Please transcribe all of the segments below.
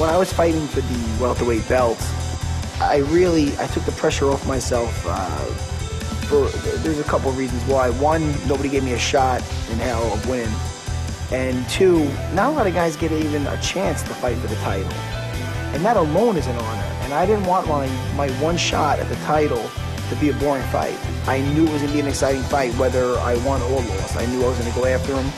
when I was fighting for the welterweight belt, I took the pressure off myself. There's a couple of reasons why. One, nobody gave me a shot in hell of winning. And two, not a lot of guys get even a chance to fight for the title. And that alone is an honor. And I didn't want my one shot at the title to be a boring fight. I knew it was going to be an exciting fight, whether I won or lost. I knew I was going to go after him,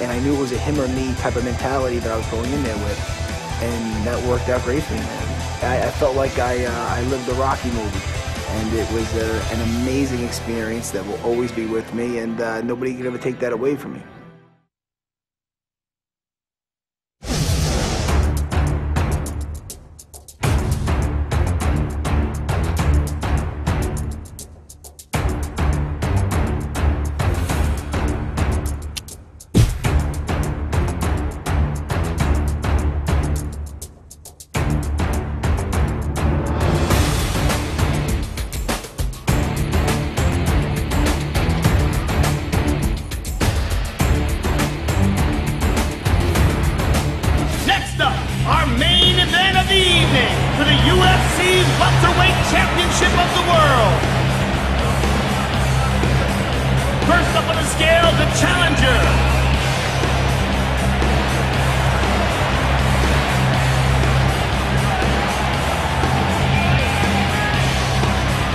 and I knew it was a him or me type of mentality that I was going in there with. And that worked out great for me, man. I felt like I lived the Rocky movie. And it was an amazing experience that will always be with me, and nobody can ever take that away from me. For the UFC Welterweight Championship of the World. First up on the scale, the challenger.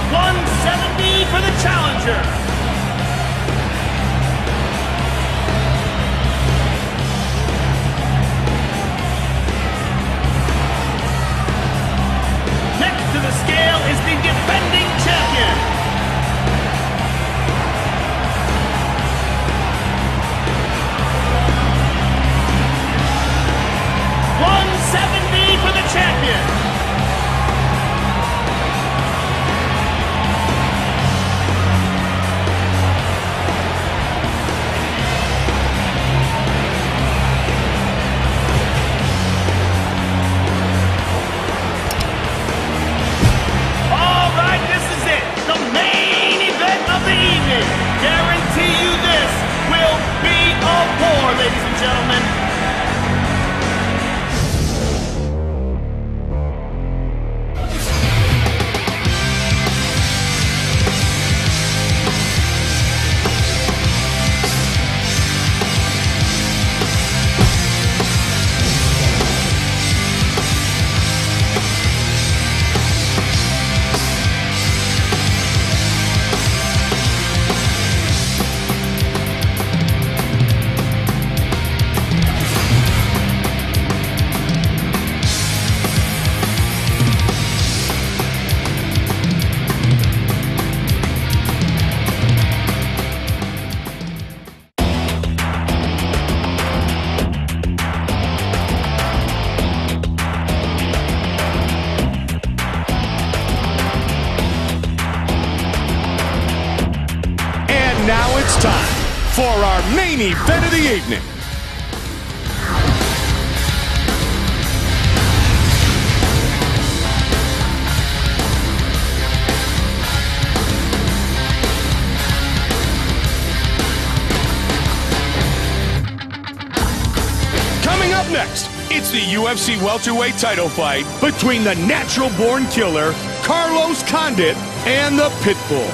$170 for the challenger. The scale is the defending champion. $170 for the champion. Guarantee you this will be a war, ladies and gentlemen. Now it's time for our main event of the evening. Coming up next, it's the UFC welterweight title fight between the natural-born killer, Carlos Condit, and the Pitbull.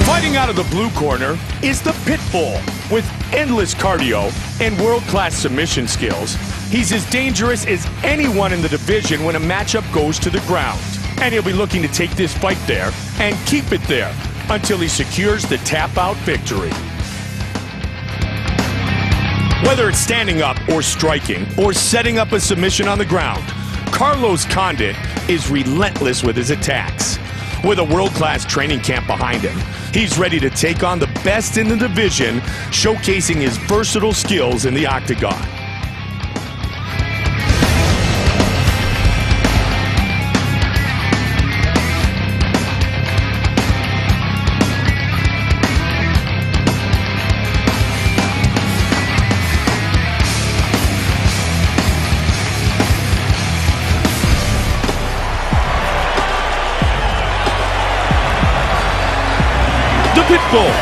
Fighting out of the blue corner is the Pitbull. With endless cardio and world-class submission skills, he's as dangerous as anyone in the division when a matchup goes to the ground. And he'll be looking to take this fight there and keep it there until he secures the tap-out victory. Whether it's standing up or striking or setting up a submission on the ground, Carlos Condit is relentless with his attacks. With a world-class training camp behind him, he's ready to take on the best in the division, showcasing his versatile skills in the octagon. The Pitbull,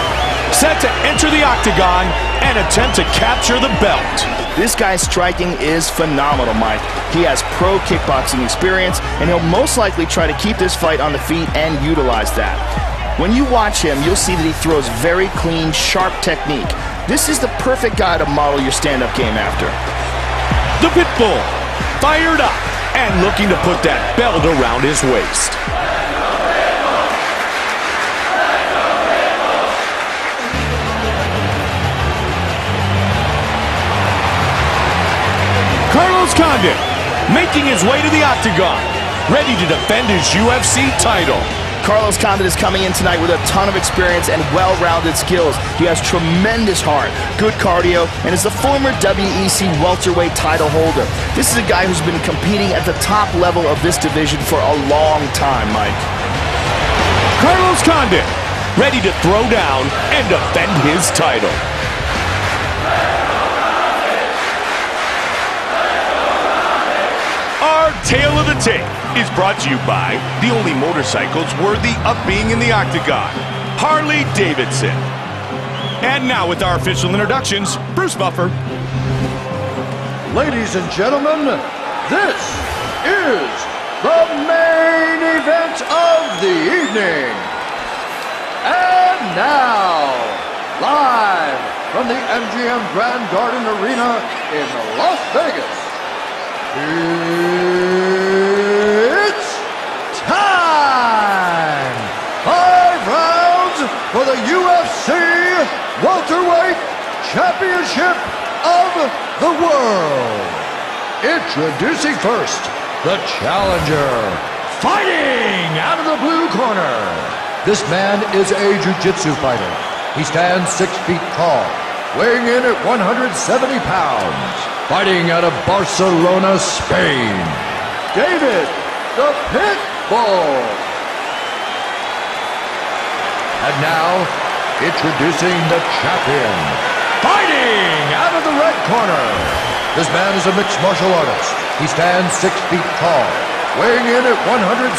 set to enter the octagon and attempt to capture the belt. This guy's striking is phenomenal, Mike. He has pro kickboxing experience, and he'll most likely try to keep this fight on the feet and utilize that. When you watch him, you'll see that he throws very clean, sharp technique. This is the perfect guy to model your stand-up game after. The Pitbull, fired up and looking to put that belt around his waist. Condit, making his way to the octagon, ready to defend his UFC title. Carlos Condit is coming in tonight with a ton of experience and well-rounded skills. He has tremendous heart, good cardio, and is the former WEC welterweight title holder. This is a guy who's been competing at the top level of this division for a long time, Mike. Carlos Condit, ready to throw down and defend his title. Our Tale of the Tape is brought to you by the only motorcycles worthy of being in the octagon, Harley-Davidson. And now with our official introductions, Bruce Buffer. Ladies and gentlemen, this is the main event of the evening. And now, live from the MGM Grand Garden Arena in Las Vegas, it's time! 5 rounds for the UFC Welterweight Championship of the World. Introducing first, the challenger, fighting out of the blue corner. This man is a jiu-jitsu fighter. He stands 6 feet tall, weighing in at 170 pounds. Fighting out of Barcelona, Spain, David the Pitbull. And now, introducing the champion, fighting out of the red corner. This man is a mixed martial artist. He stands 6 feet tall, weighing in at 170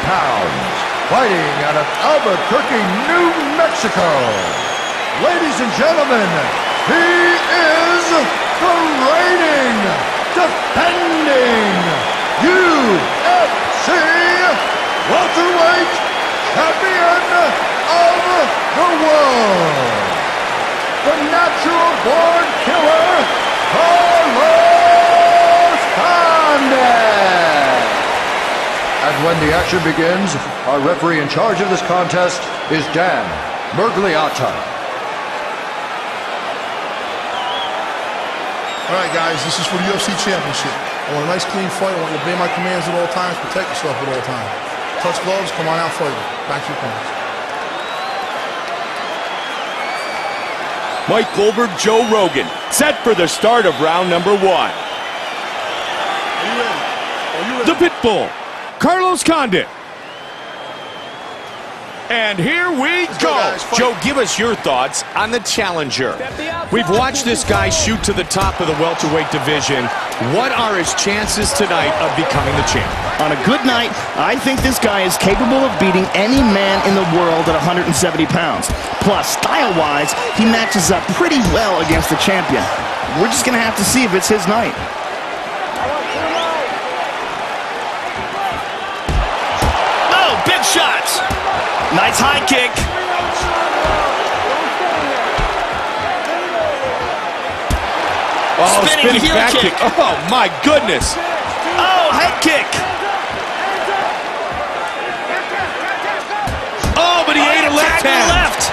pounds. Fighting out of Albuquerque, New Mexico. Ladies and gentlemen, he is the reigning, defending UFC welterweight champion of the world, the natural-born killer, Carlos Condit. And when the action begins, our referee in charge of this contest is Dan Mergliata. All right, guys, this is for the UFC Championship. I want a nice, clean fight. I want you to obey my commands at all times, protect yourself at all times. Touch gloves, come on out fighting. Back to your corners. Mike Goldberg, Joe Rogan, set for the start of round number 1. Are you ready? Are you ready? The Pitbull, Carlos Condit. And here we go. Joe, give us your thoughts on the challenger. We've watched this guy shoot to the top of the welterweight division. What are his chances tonight of becoming the champ? On a good night, I think this guy is capable of beating any man in the world at 170 pounds. Plus, style-wise, he matches up pretty well against the champion. We're just going to have to see if it's his night. Oh, big shots. Nice high kick. Oh, spinning back kick. Oh, my goodness. Oh, head kick. Oh, but he ate a left hand. Left.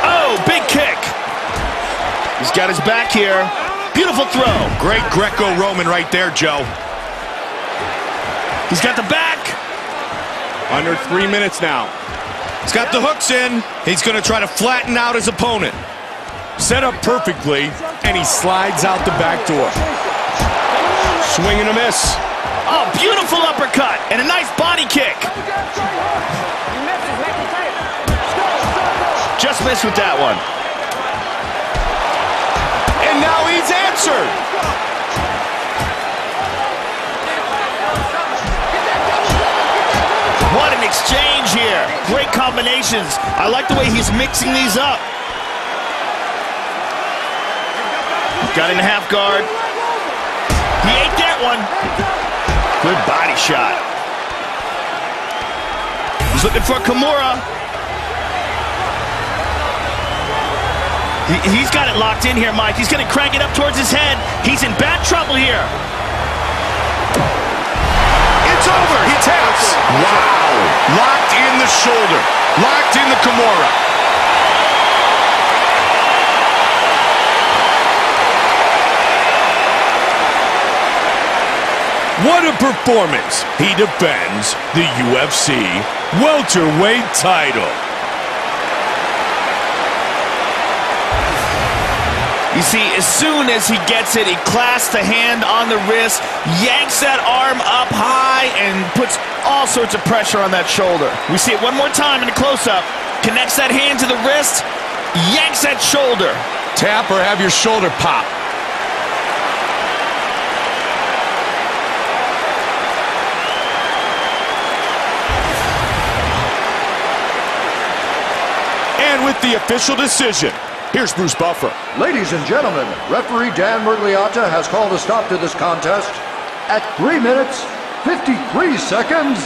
Oh, big kick. He's got his back here. Beautiful throw. Great Greco-Roman right there, Joe. He's got the back. Under 3 minutes now. He's got the hooks in. He's going to try to flatten out his opponent. Set up perfectly, and he slides out the back door. Swing and a miss. Oh, beautiful uppercut and a nice body kick. Just missed with that one. And now he's answered. What an exchange here. Great combinations. I like the way he's mixing these up. Got in half guard. He ate that one. Good body shot. He's looking for Kimura. He's got it locked in here, Mike. He's going to crank it up towards his head. He's in bad trouble here. It's over. He taps. Wow. Locked in the shoulder. Locked in the Kimura. What a performance. He defends the UFC welterweight title. You see, as soon as he gets it, he clasps the hand on the wrist, yanks that arm up high, and puts all sorts of pressure on that shoulder. We see it one more time in the close-up. Connects that hand to the wrist, yanks that shoulder. Tap or have your shoulder pop. And with the official decision, here's Bruce Buffer. Ladies and gentlemen, referee Dan Mergliata has called a stop to this contest at 3 minutes, 53 seconds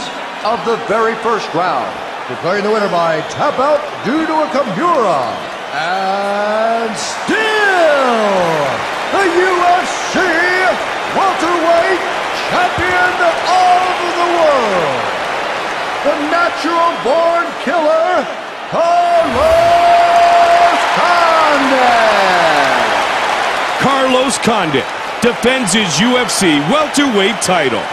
of the very first round. Declaring the winner by tap out due to a Kimura. And still, the UFC welterweight champion of the world, the natural-born killer, Carlos Condit. Carlos Condit defends his UFC welterweight title.